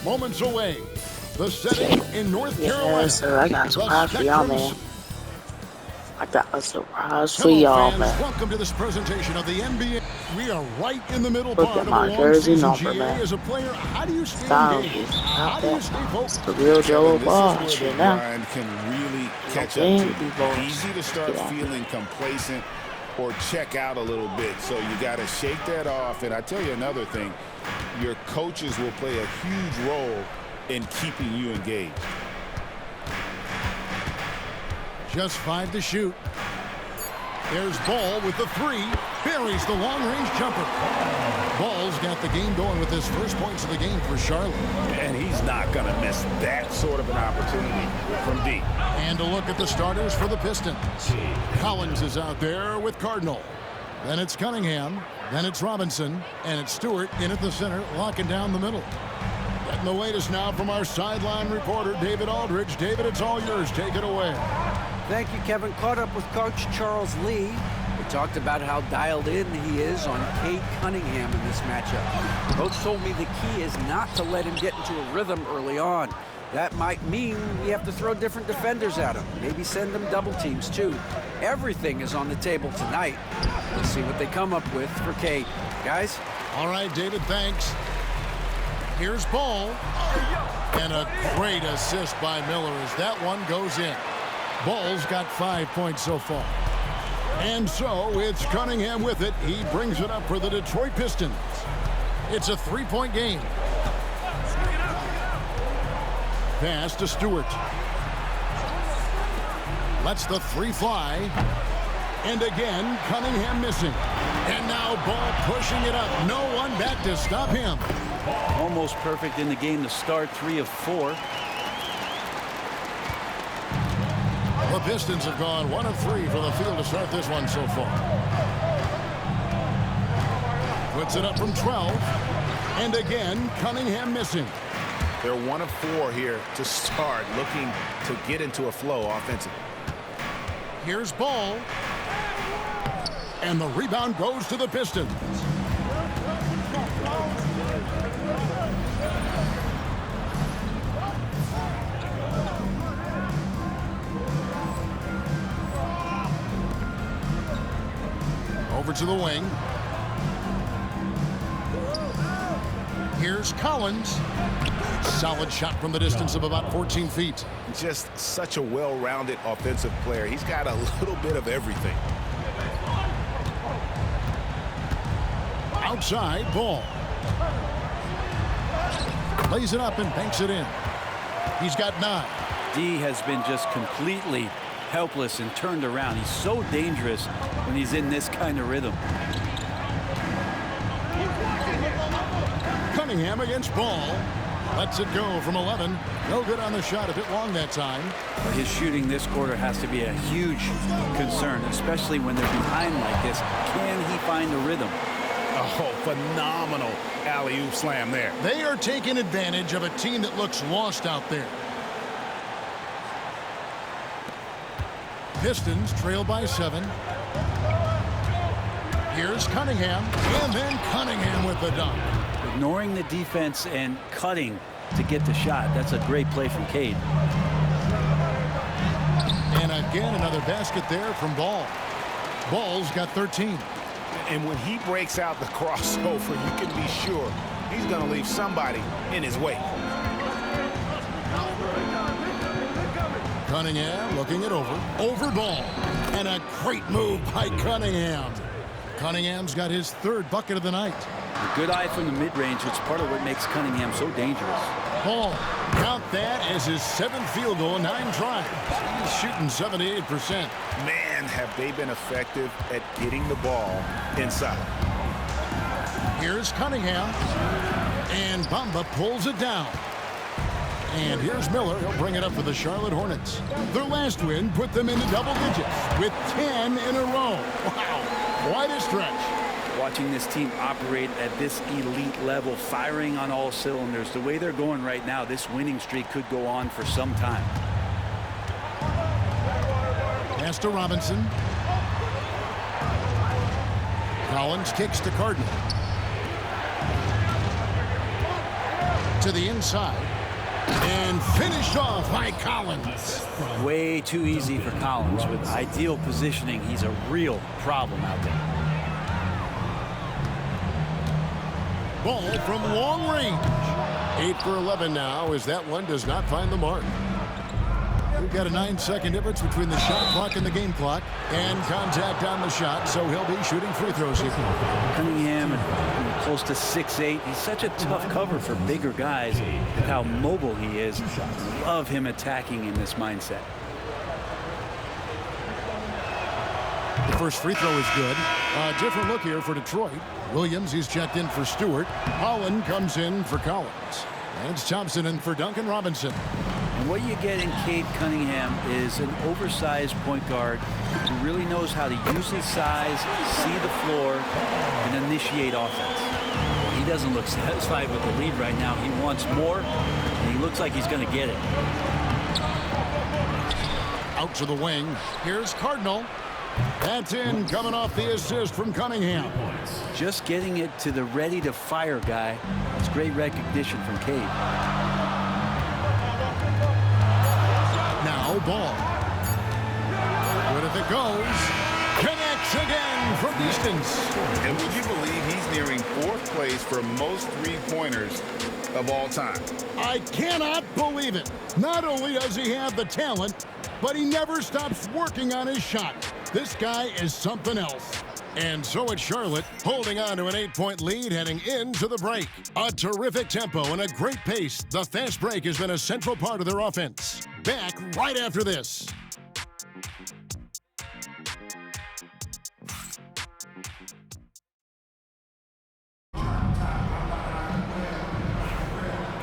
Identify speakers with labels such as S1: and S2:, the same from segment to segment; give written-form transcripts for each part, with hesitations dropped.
S1: moments away. The setting in North Carolina.
S2: Yes, sir. I got a surprise for y'all, man. I got a surprise for
S1: Hello,
S2: y'all,
S1: fans.
S2: man.
S1: Welcome to this presentation of the NBA. We are right in the middle
S2: Look
S1: part
S2: at
S1: of a
S2: my
S1: long
S2: jersey
S1: season.
S2: number,
S1: GA
S2: man.
S1: as a player, how do you stay
S2: Style
S1: engaged?
S2: is
S1: How
S2: not
S1: do you
S2: that,
S1: stay
S2: man.
S1: focused?
S2: It's the real Joe
S3: This
S2: Ball
S3: is where
S2: shit
S3: the
S2: now.
S3: grind can really catch up
S2: Okay,
S3: to you.
S2: these boys.
S3: Easy to start
S2: Yeah.
S3: feeling complacent or check out a little bit. So you got to shake that off. And I tell you another thing, your coaches will play a huge role in keeping you engaged.
S1: Just 5 to shoot. There's Ball with the 3. Buries the long-range jumper. Ball's got the game going with his first points of the game for Charlotte.
S3: And he's not going to miss that sort of an opportunity from deep.
S1: And a look at the starters for the Pistons. Collins is out there with Cardinal. Then it's Cunningham. Then it's Robinson. And it's Stewart in at the center, locking down the middle. Getting the latest now from our sideline reporter, David Aldridge. David, it's all yours. Take it away.
S4: Thank you, Kevin. Caught up with Coach Charles Lee. We talked about how dialed in he is on Cade Cunningham in this matchup. Coach told me the key is not to let him get into a rhythm early on. That might mean we have to throw different defenders at him. Maybe send them double teams, too. Everything is on the table tonight. Let's see what they come up with for Cade. Guys?
S1: All right, David, thanks. Here's Ball. And a great assist by Miller as that one goes in. Ball's got 5 points so far. And so it's Cunningham with it. He brings it up for the Detroit Pistons. It's a 3-point game. Pass to Stewart. Lets the 3 fly. And again, Cunningham missing. And now Ball pushing it up. No one back to stop him.
S5: Almost perfect in the game to start, 3 of 4.
S1: The Pistons have gone 1 of 3 from the field to start this one so far. Puts it up from 12. And again, Cunningham missing.
S3: They're 1 of 4 here to start, looking to get into a flow offensively.
S1: Here's Ball. And the rebound goes to the Pistons. Over to the wing. Here's Collins. Solid shot from the distance of about 14 feet.
S3: Just such a well-rounded offensive player. He's got a little bit of everything.
S1: Outside, Ball. Lays it up and banks it in. He's got 9.
S5: D has been just completely helpless and turned around. He's so dangerous when he's in this kind of rhythm.
S1: Cunningham against Ball. Lets it go from 11. No good on the shot, a bit long that time.
S5: His shooting this quarter has to be a huge concern, especially when they're behind like this. Can he find a rhythm?
S3: Oh, phenomenal alley-oop slam there.
S1: They are taking advantage of a team that looks lost out there. Pistons trail by 7. Here's Cunningham, and then Cunningham with the dunk.
S5: Ignoring the defense and cutting to get the shot. That's a great play from Cade.
S1: And again, another basket there from Ball. Ball's got 13.
S3: And when he breaks out the crossover, you can be sure he's going to leave somebody in his way.
S1: Cunningham looking it over. Over Ball. And a great move by Cunningham. Cunningham's got his 3rd bucket of the night.
S5: A good eye from the mid-range. It's part of what makes Cunningham so dangerous.
S1: Ball, count that as his 7th field goal, 9 tries. He's shooting 78%.
S3: Man, have they been effective at getting the ball inside.
S1: Here's Cunningham. And Bamba pulls it down. And here's Miller. He'll bring it up for the Charlotte Hornets. Their last win put them into double digits with 10 in a row. Wow, quite a stretch.
S5: Watching this team operate at this elite level, firing on all cylinders, the way they're going right now, this winning streak could go on for some time.
S1: Pass to Robinson. Collins kicks to Cardinal. to the inside. And finished off by Collins.
S5: Way too easy for Collins. With ideal positioning, he's a real problem out there.
S1: Ball from long range. 8 for 11 now as that one does not find the mark. We've got a 9-second difference between the shot clock and the game clock. And contact on the shot, so he'll be shooting free throws here.
S5: Cunningham, close to 6'8". He's such a tough cover for bigger guys. Look how mobile he is. Love him attacking in this mindset.
S1: The first free throw is good. A different look here for Detroit. Williams, he's checked in for Stewart. Holland comes in for Collins. And it's Thompson in for Duncan Robinson.
S5: And what you get in Cade Cunningham is an oversized point guard who really knows how to use his size, see the floor, and initiate offense. He doesn't look satisfied with the lead right now. He wants more, and he looks like he's going to get it.
S1: Out to the wing. Here's Cardinal. That's in, coming off the assist from Cunningham.
S5: Just getting it to the ready-to-fire guy. It's great recognition from Cade.
S1: Now Ball. Good if it goes. Connects again from distance.
S3: And would you believe he's nearing 4th place for most three-pointers of all time?
S1: I cannot believe it. Not only does he have the talent, but he never stops working on his shot. This guy is something else. And so it's Charlotte holding on to an 8-point lead heading into the break. A terrific tempo and a great pace. The fast break has been a central part of their offense. Back right after this.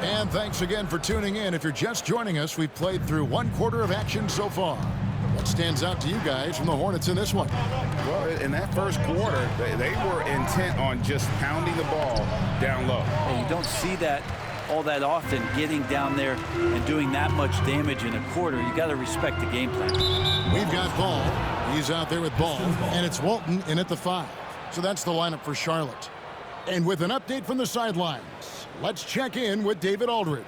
S1: And thanks again for tuning in. If you're just joining us, we've played through 1/4 of action so far. What stands out to you guys from the Hornets in this one?
S3: Well, in that first quarter, they were intent on just pounding the ball down low.
S5: And you don't see that all that often, getting down there and doing that much damage in a quarter. You got to respect the game plan.
S1: We've got Ball. He's out there with Ball, and it's Walton in at the 5. So that's the lineup for Charlotte. And with an update from the sidelines, let's check in with David Aldridge.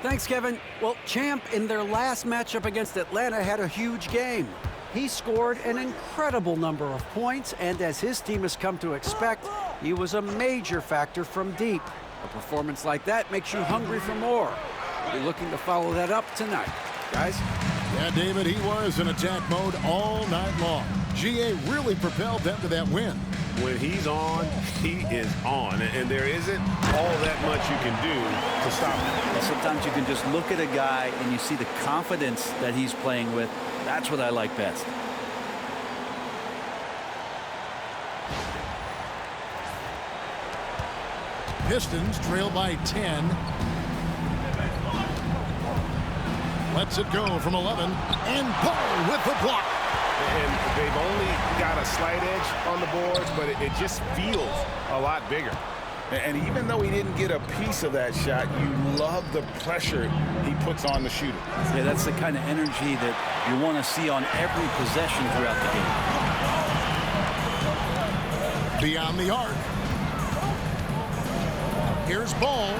S4: Thanks, Kevin. Well, Champ in their last matchup against Atlanta had a huge game. He scored an incredible number of points, and as his team has come to expect, he was a major factor from deep. A performance like that makes you hungry for more. We're looking to follow that up tonight. Guys?
S1: Yeah, David, he was in attack mode all night long. GA really propelled them to that win.
S6: When he's on, he is on. And there isn't all that much you can do to stop him.
S5: Sometimes you can just look at a guy and you see the confidence that he's playing with. That's what I like best.
S1: Pistons trail by 10. Lets it go from 11. And Ball with the block.
S6: And they've only got a slight edge on the boards, but it just feels a lot bigger.
S3: And even though he didn't get a piece of that shot, you love the pressure he puts on the shooter.
S5: Yeah, that's the kind of energy that you want to see on every possession throughout the game.
S1: Beyond the arc. Here's Ball.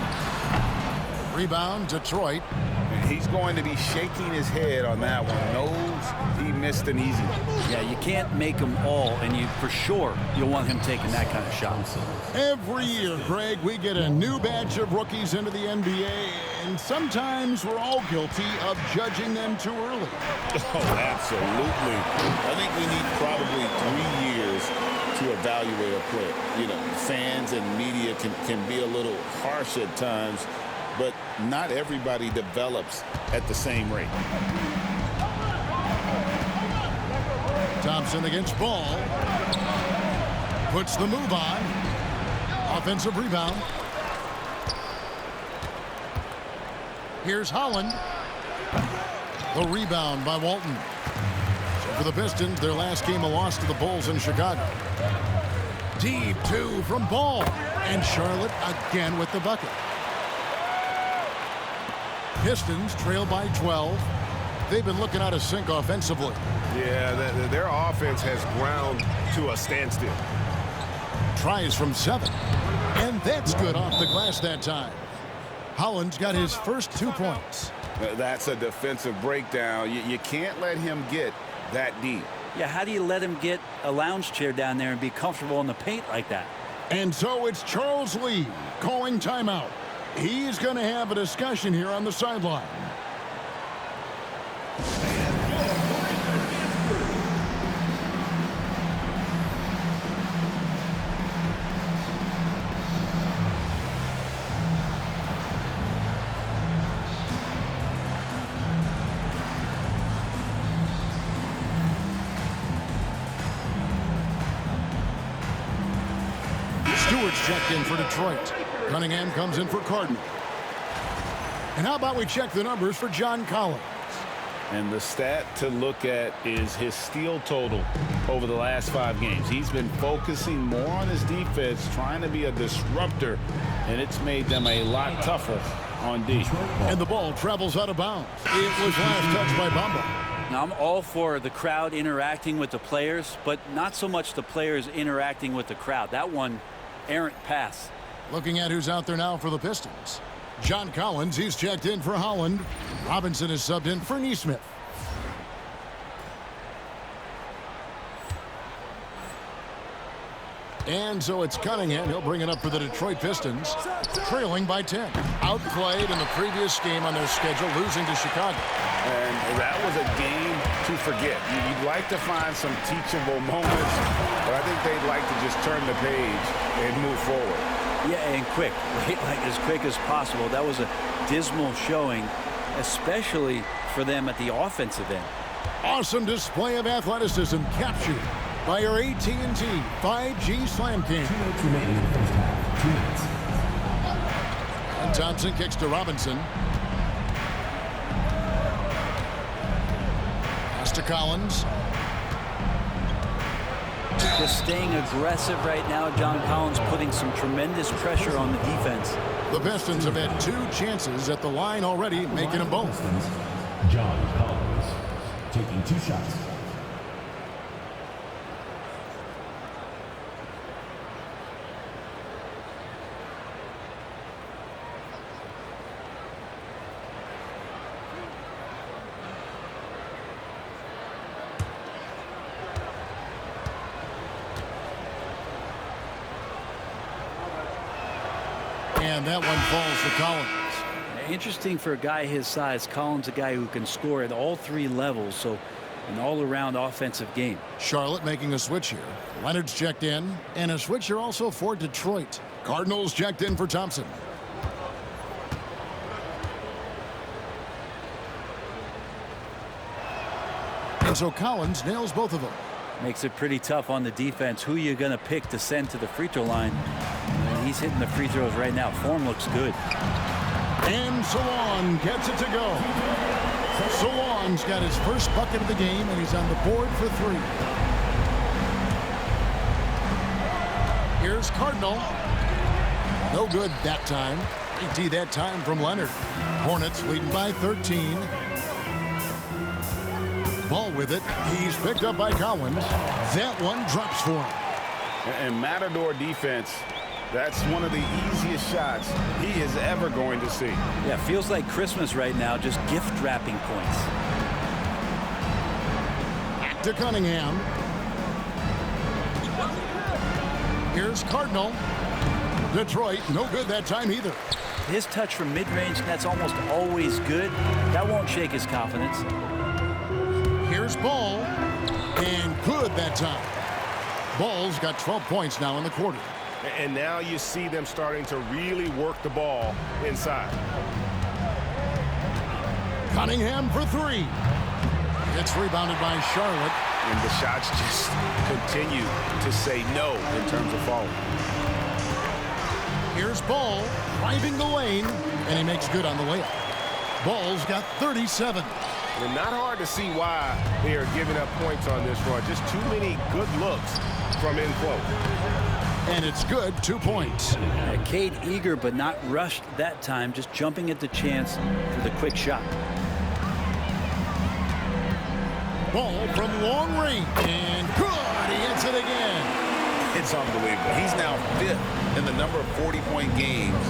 S1: Rebound, Detroit.
S3: He's going to be shaking his head on that one. Knows he missed an easy one.
S5: Yeah, you can't make them all, and you for sure you'll want him taking that kind of shot.
S1: Every year, Greg, we get a new batch of rookies into the NBA, and sometimes we're all guilty of judging them too early.
S3: Oh, absolutely. I think we need probably 3 years to evaluate a player. You know, fans and media can be a little harsh at times, but not everybody develops at the same rate.
S1: Thompson against Ball. Puts the move on. Offensive rebound. Here's Holland. The rebound by Walton. So for the Pistons, their last game a loss to the Bulls in Chicago. Deep 2 from Ball. And Charlotte again with the bucket. Pistons trail by 12. They've been looking out of sync offensively.
S6: Yeah, their offense has ground to a standstill.
S1: Tries from 7. And that's good off the glass that time. Holland's got his first 2 points.
S3: That's a defensive breakdown. You can't let him get that deep.
S5: Yeah, how do you let him get a lounge chair down there and be comfortable in the paint like that?
S1: And so it's Charles Lee calling timeout. He's going to have a discussion here on the sideline. Stewart's checked in for Detroit. Cunningham comes in for Cardinal. And how about we check the numbers for John Collins?
S3: And the stat to look at is his steal total over the last 5 games. He's been focusing more on his defense, trying to be a disruptor, and it's made them a lot tougher on D.
S1: And the ball travels out of bounds. It was last touched by Bamba.
S5: Now, I'm all for the crowd interacting with the players, but not so much the players interacting with the crowd. That one, errant pass.
S1: Looking at who's out there now for the Pistons. John Collins, he's checked in for Holland. Robinson is subbed in for Nesmith. And so it's Cunningham. He'll bring it up for the Detroit Pistons, trailing by 10. Outplayed in the previous game on their schedule, losing to Chicago.
S3: And that was a game to forget. You'd like to find some teachable moments, but I think they'd like to just turn the page and move forward.
S5: Yeah, and quick, right? Like as quick as possible. That was a dismal showing, especially for them at the offensive end.
S1: Awesome display of athleticism captured by your AT&T 5G Slam King.
S7: 2 minutes remaining in the first half. 2 minutes.
S1: And Thompson kicks to Robinson. Pass to Collins.
S5: Just staying aggressive right now. John Collins putting some tremendous pressure on the defense.
S1: The Pistons have had 2 chances at the line already, making them both.
S7: John Collins taking 2 shots.
S1: And that one falls for Collins.
S5: Interesting for a guy his size. Collins, a guy who can score at all 3 levels, so an all-around offensive game.
S1: Charlotte making a switch here. Leonard's checked in, and a switch here also for Detroit. Cardinals checked in for Thompson. And so Collins nails both of them.
S5: Makes it pretty tough on the defense. Who you going to pick to send to the free throw line? And he's hitting the free throws right now. Form looks good.
S1: And Salon gets it to go. Salon's got his first bucket of the game, and he's on the board for 3. Here's Cardinal. No good that time. AT that time from Leonard. Hornets leading by 13. Ball with it. He's picked up by Collins. That one drops for him.
S3: And Matador defense, that's one of the easiest shots he is ever going to see.
S5: Yeah, feels like Christmas right now, just gift wrapping points.
S1: Back to Cunningham. Here's Cardinal. Detroit, no good that time either.
S5: His touch from mid-range, that's almost always good. That won't shake his confidence.
S1: Here's Ball, and good that time. Ball's got 12 points now in the quarter.
S6: And now you see them starting to really work the ball inside.
S1: Cunningham for 3. It's rebounded by Charlotte.
S6: And the shots just continue to say no in terms of falling.
S1: Here's Ball driving the lane, and he makes good on the layup. Ball's got 37.
S6: And not hard to see why they are giving up points on this run. Just too many good looks from in close.
S1: And it's good, 2 points.
S5: Cade eager but not rushed that time, just jumping at the chance for the quick shot.
S1: Ball from long range, and good, he hits it again.
S3: It's unbelievable. He's now 5th in the number of 40-point games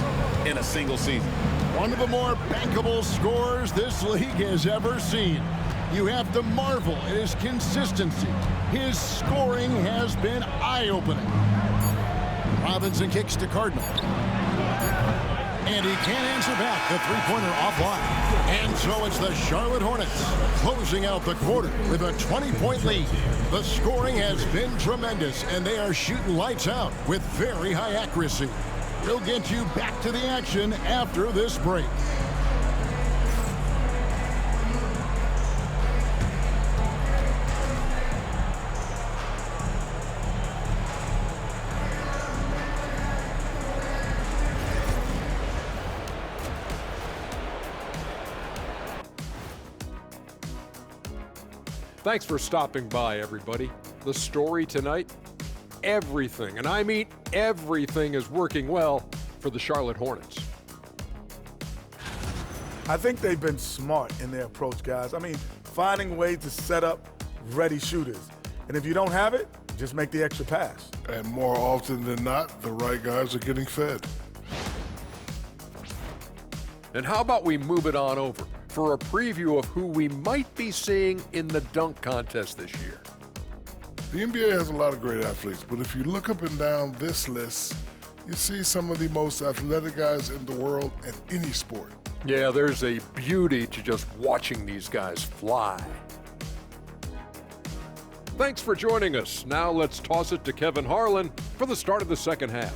S3: in a single season.
S1: One of the more bankable scores this league has ever seen. You have to marvel at his consistency. His scoring has been eye-opening. Robinson kicks to Cardinal. And he can't answer back. The three-pointer offline. And so it's the Charlotte Hornets closing out the quarter with a 20-point lead. The scoring has been tremendous, and they are shooting lights out with very high accuracy. We'll get you back to the action after this break.
S8: Thanks for stopping by, everybody. The story tonight, everything, and I mean everything, is working well for the Charlotte Hornets.
S9: I think they've been smart in their approach, guys. I mean, finding ways to set up ready shooters. And if you don't have it, just make the extra pass.
S10: And more often than not, the right guys are getting fed.
S8: And how about we move it on over for a preview of who we might be seeing in the dunk contest this year.
S10: The NBA has a lot of great athletes, but if you look up and down this list, you see some of the most athletic guys in the world in any sport.
S8: Yeah, there's a beauty to just watching these guys fly. Thanks for joining us. Now let's toss it to Kevin Harlan for the start of the second half.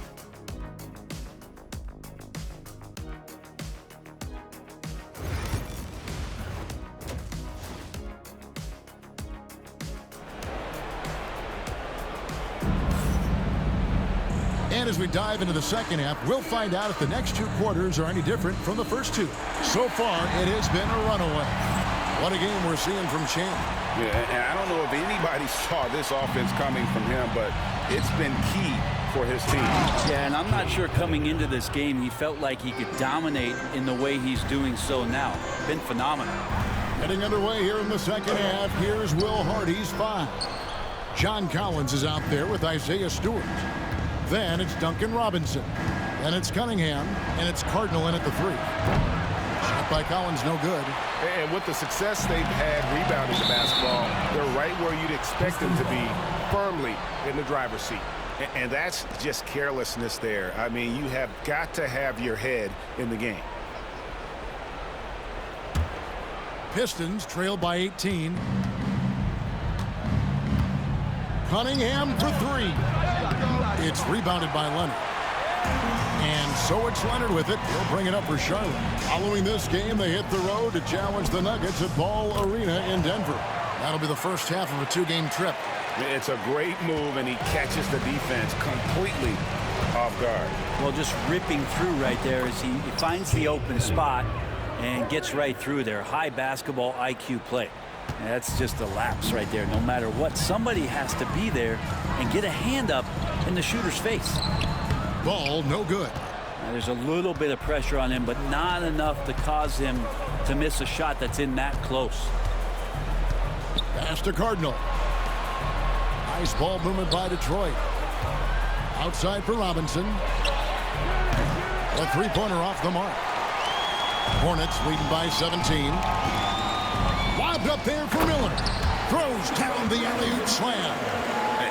S1: And as we dive into the second half, we'll find out if the next two quarters are any different from the first two. So far, it has been a runaway. What a game we're seeing from Chan.
S3: Yeah, and I don't know if anybody saw this offense coming from him, but it's been key for his team.
S5: Yeah, and I'm not sure coming into this game he felt like he could dominate in the way he's doing so now. Been phenomenal.
S1: Getting underway here in the second half, here's Will Hardy's five. John Collins is out there with Isaiah Stewart. Then it's Duncan Robinson. Then it's Cunningham, and it's Cardinal in at the three. Shot by Collins, no good.
S6: And with the success they've had rebounding the basketball, they're right where you'd expect them to be, firmly in the driver's seat. And that's just carelessness there. I mean, you have got to have your head in the game.
S1: Pistons trail by 18. Cunningham for three. It's rebounded by Leonard. And so it's Leonard with it. He'll bring it up for Charlotte. Following this game, they hit the road to challenge the Nuggets at Ball Arena in Denver. That'll be the first half of a two-game trip.
S3: It's a great move, and he catches the defense completely off guard.
S5: Well, just ripping through right there as he finds the open spot and gets right through there. High basketball IQ play. And that's just a lapse right there. No matter what, somebody has to be there and get a hand up in the shooter's face.
S1: Ball, no good.
S5: Now, there's a little bit of pressure on him, but not enough to cause him to miss a shot that's in that close.
S1: Pass to Cardinal. Nice ball movement by Detroit. Outside for Robinson. A three-pointer off the mark. Hornets leading by 17. Lobbed up there for Miller. Throws down the alley-oop slam.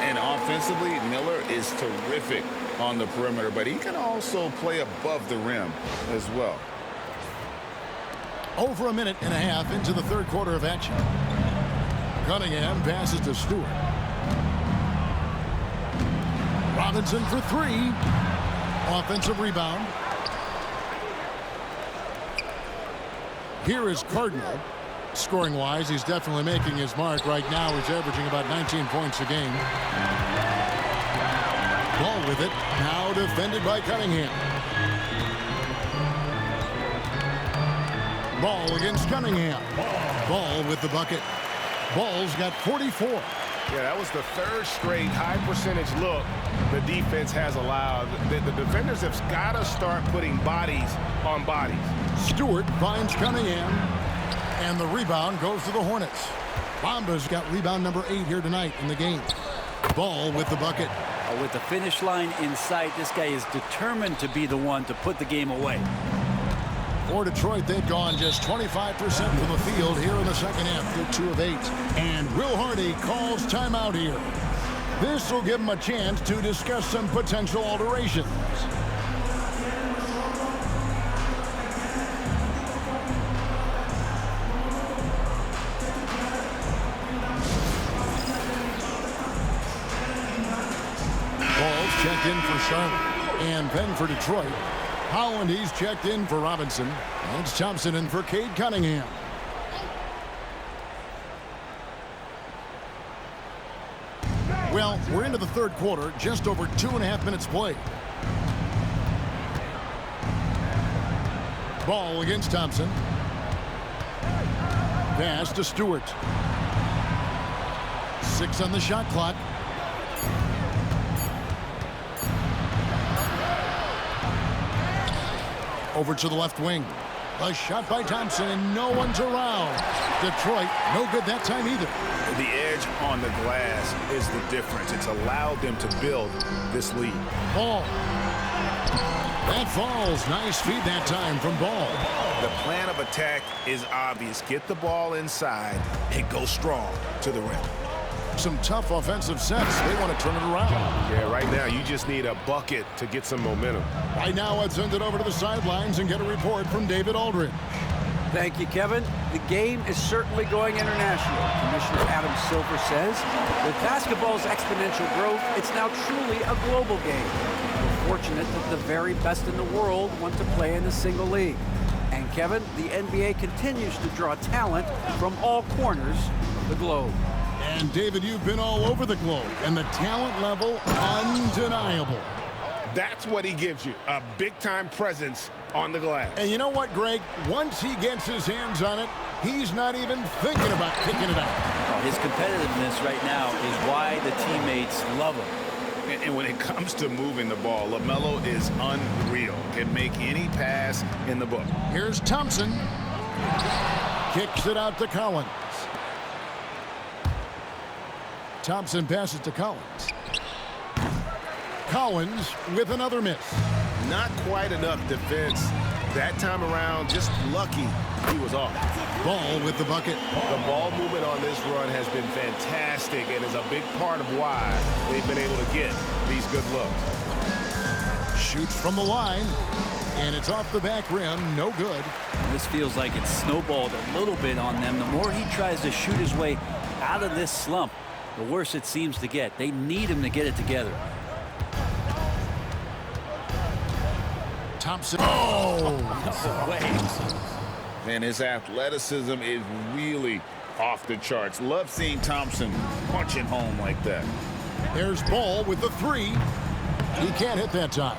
S3: And offensively, Miller is terrific on the perimeter, but he can also play above the rim as well.
S1: Over a minute and a half into the third quarter of action. Cunningham passes to Stewart. Robinson for three. Offensive rebound. Here is Cardinal. Scoring-wise, he's definitely making his mark. Right now, he's averaging about 19 points a game. Ball with it. Now defended by Cunningham. Ball against Cunningham. Ball with the bucket. Ball's got 44.
S6: Yeah, that was the third straight high percentage look the defense has allowed. The defenders have got to start putting bodies on bodies.
S1: Stewart finds Cunningham, and the rebound goes to the Hornets. Bamba's got rebound number 8 here tonight in the game. Ball with the bucket.
S5: With the finish line in sight, this guy is determined to be the one to put the game away.
S1: For Detroit, they've gone just 25% from the field here in the second half. They're 2 of 8. And Will Hardy calls timeout here. This will give them a chance to discuss some potential alterations. Ball's checked in for Charlotte. And then for Detroit, Holland, he's checked in for Robinson. And it's Thompson in for Cade Cunningham. Well, we're into the third quarter, just over 2.5 minutes played. Ball against Thompson. Pass to Stewart. 6 on the shot clock. Over to the left wing. A shot by Thompson, and no one's around. Detroit, no good that time either.
S6: The edge on the glass is the difference. It's allowed them to build this lead.
S1: Ball. That falls. Nice feed that time from Ball.
S6: The plan of attack is obvious. Get the ball inside and go strong to the rim.
S1: Some tough offensive sets. They want to turn it around.
S6: Yeah, right now you just need a bucket to get some momentum.
S1: Right now, let's send it over to the sidelines and get a report from David Aldridge.
S4: Thank you, Kevin. The game is certainly going international. Commissioner Adam Silver says, with basketball's exponential growth, it's now truly a global game. We're fortunate that the very best in the world want to play in a single league. And Kevin, the NBA continues to draw talent from all corners of the globe.
S1: And David, you've been all over the globe, and the talent level undeniable.
S6: That's what he gives you, a big-time presence on the glass.
S1: And you know what, Greg? Once he gets his hands on it, he's not even thinking about kicking it out.
S5: His competitiveness right now is why the teammates love him.
S6: And when it comes to moving the ball, LaMelo is unreal. Can make any pass in the book.
S1: Here's Thompson. Kicks it out to Collins. Thompson passes to Collins. Collins with another miss.
S6: Not quite enough defense that time around. Just lucky he was off.
S1: Ball with the bucket.
S6: The ball movement on this run has been fantastic and is a big part of why they've been able to get these good looks.
S1: Shoots from the line, and it's off the back rim. No good.
S5: This feels like it's snowballed a little bit on them. The more he tries to shoot his way out of this slump, the worse it seems to get. They need him to get it together.
S1: Thompson. Oh!
S3: And his athleticism is really off the charts. Love seeing Thompson punching home like that.
S1: There's Ball with the 3. He can't hit that time.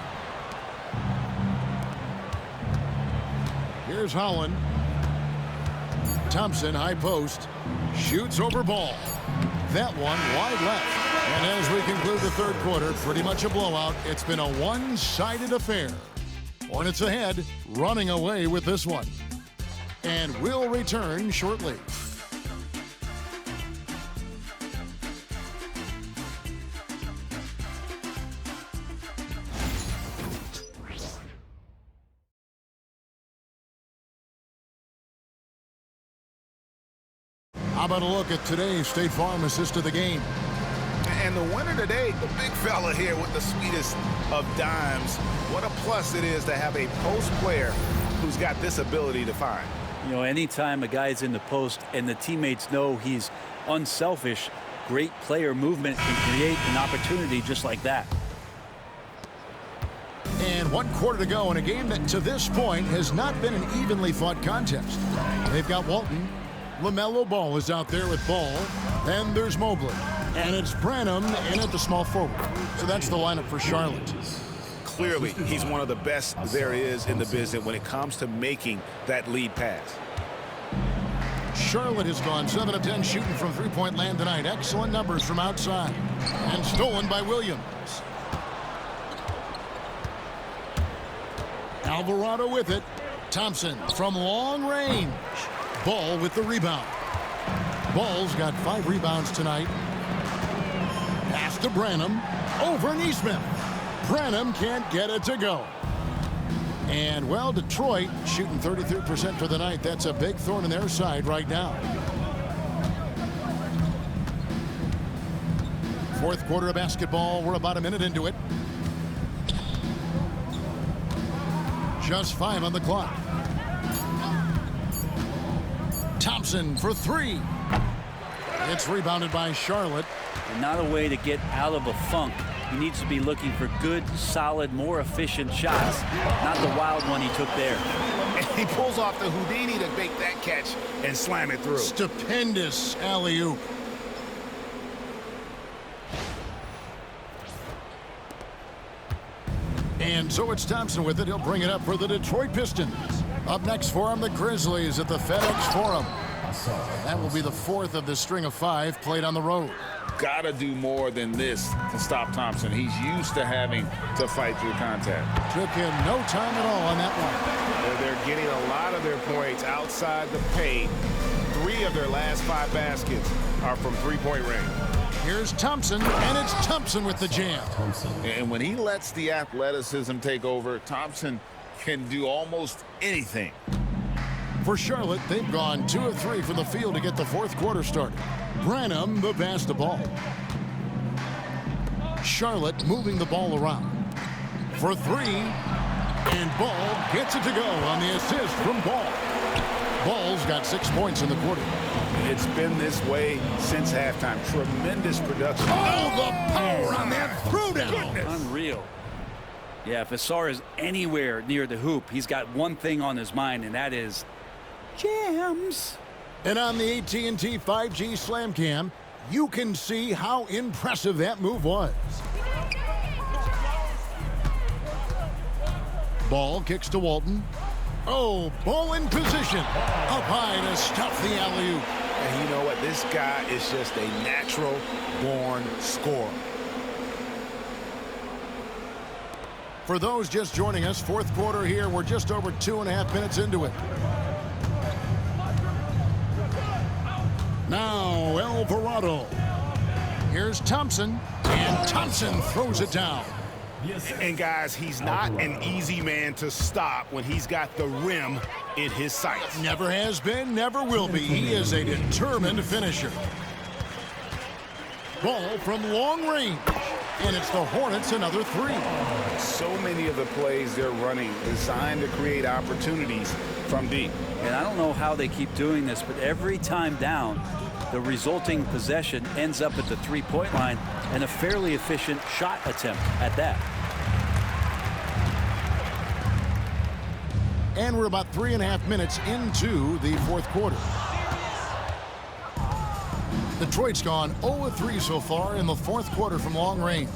S1: Here's Holland. Thompson, high post. Shoots over Ball. That one wide left. And as we conclude the third quarter, pretty much a blowout. It's been a one-sided affair. Hornets ahead, running away with this one. And we'll return shortly. How about a look at today's State Farm assist of the game?
S6: And the winner today, the big fella here with the sweetest of dimes. What a plus it is to have a post player who's got this ability to find.
S5: You know, anytime a guy's in the post and the teammates know he's unselfish, great player movement can create an opportunity just like that.
S1: And 1 quarter to go in a game that to this point has not been an evenly fought contest. They've got Walton. LaMelo Ball is out there with Ball. Then there's Mobley. And it's Branham in at the small forward. So that's the lineup for Charlotte.
S6: Clearly, he's one of the best there is in the business when it comes to making that lead pass.
S1: Charlotte has gone 7 of 10 shooting from three-point land tonight. Excellent numbers from outside. And stolen by Williams. Alvarado with it. Thompson from long range. Ball with the rebound. Ball's got 5 rebounds tonight. Pass to Branham. Over Neesmith. Branham can't get it to go. And, well, Detroit shooting 33% for the night. That's a big thorn in their side right now. Fourth quarter of basketball. We're about a minute into it. Just 5 on the clock. Thompson for 3. It's rebounded by Charlotte.
S5: And not a way to get out of a funk. He needs to be looking for good, solid, more efficient shots, not the wild one he took there.
S6: And he pulls off the Houdini to make that catch and slam it through.
S1: Stupendous alley-oop. And so it's Thompson with it. He'll bring it up for the Detroit Pistons. Up next for him, the Grizzlies at the FedEx Forum. That will be the 4th of the string of 5 played on the road.
S3: Gotta do more than this to stop Thompson. He's used to having to fight through contact.
S1: Took him no time at all on that one.
S6: They're getting a lot of their points outside the paint. 3 of their last 5 baskets are from three-point range.
S1: Here's Thompson, and it's Thompson with the jam.
S3: And when he lets the athleticism take over, Thompson can do almost anything.
S1: For Charlotte, they've gone 2 of 3 from the field to get the 4th quarter started. Branham, the pass the ball. Charlotte moving the ball around. For 3, and Ball gets it to go on the assist from Ball. Ball's got 6 points in the quarter.
S6: It's been this way since halftime. Tremendous production.
S1: Oh, the power on that throwdown.
S5: Unreal. Yeah, if Asar is anywhere near the hoop, he's got one thing on his mind, and that is jams.
S1: And on the AT&T 5G Slam Cam, you can see how impressive that move was. Ball kicks to Walton. Oh, Ball in position. Up high to stuff the alley-oop.
S6: And you know what? This guy is just a natural-born scorer.
S1: For those just joining us, 4th quarter here. We're just over 2.5 minutes into it. Now, Alvarado. Here's Thompson, and Thompson throws it down.
S6: And, guys, he's not an easy man to stop when he's got the rim in his sights.
S1: Never has been, never will be. He is a determined finisher. Ball from long range, and it's the Hornets another 3.
S6: So many of the plays they're running designed to create opportunities from deep.
S5: And I don't know how they keep doing this, but every time down, the resulting possession ends up at the 3-point line and a fairly efficient shot attempt at that.
S1: And we're about 3.5 minutes into the 4th quarter. Detroit's gone 0-3 so far in the 4th quarter from long range.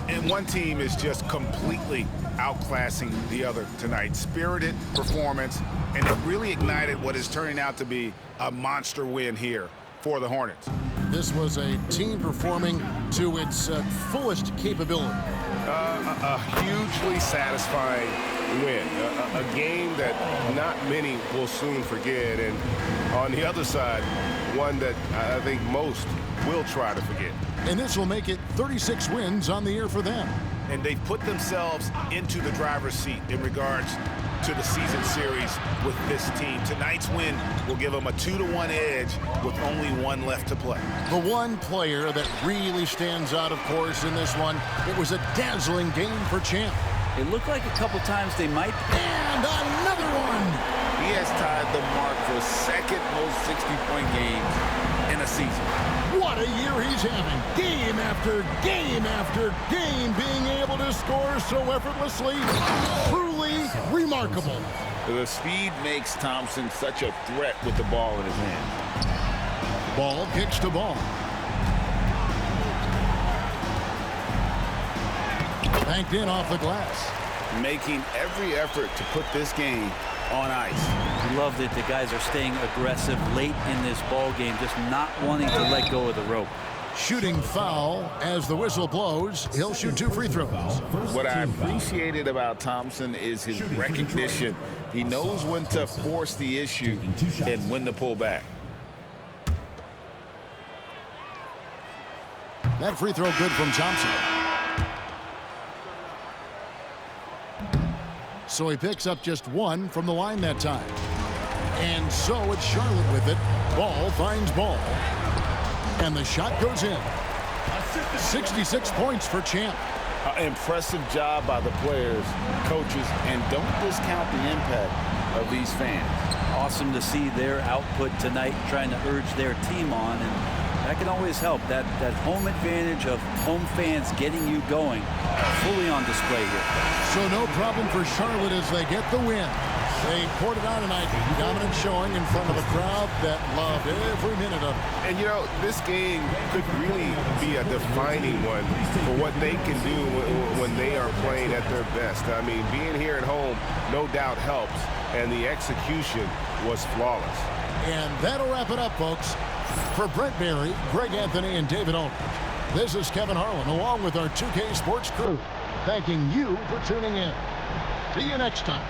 S6: And one team is just completely outclassing the other tonight. Spirited performance, and it really ignited what is turning out to be a monster win here for the Hornets.
S1: This was a team performing to its fullest capability.
S6: A hugely satisfying win. A game that not many will soon forget. And on the other side, one that I think most will try to forget.
S1: And this will make it 36 wins on the year for them.
S6: And they've put themselves into the driver's seat in regards to the season series with this team. Tonight's win will give them a 2-1 edge with only 1 left to play.
S1: The one player that really stands out, of course, in this one, it was a dazzling game for Champ.
S5: It looked like a couple times they might.
S1: And another one.
S3: He has tied the mark for 2nd most 60-point games in a season.
S1: What a year he's having. Game after game after game, being able to score so effortlessly. Truly remarkable.
S3: The speed makes Thompson such a threat with the ball in his hand.
S1: Ball kicks to Ball. Banked in off the glass.
S6: Making every effort to put this game on ice.
S5: Love that the guys are staying aggressive late in this ball game, just not wanting to let go of the rope.
S1: Shooting foul as the whistle blows. He'll shoot 2 free throws.
S3: What I appreciated about Thompson is his recognition. He knows when to force the issue and when to pull back.
S1: That free throw good from Thompson. so he picks up just 1 from the line that time. And so it's Charlotte with it. Ball finds Ball. And the shot goes in. 66 points for Champ.
S3: Impressive job by the players, coaches, and don't discount the impact of these fans.
S5: Awesome to see their output tonight, trying to urge their team on, and that can always help. That home advantage of home fans getting you going, fully on display here.
S1: So no problem for Charlotte as they get the win. They poured it on tonight. Dominant showing in front of a crowd that loved every minute of it.
S6: And, you know, this game could really be a defining one for what they can do when they are playing at their best. I mean, being here at home no doubt helps, and the execution was flawless.
S1: And that'll wrap it up, folks. For Brent Berry, Greg Anthony, and David Aldridge, this is Kevin Harlan, along with our 2K Sports crew, thanking you for tuning in. See you next time.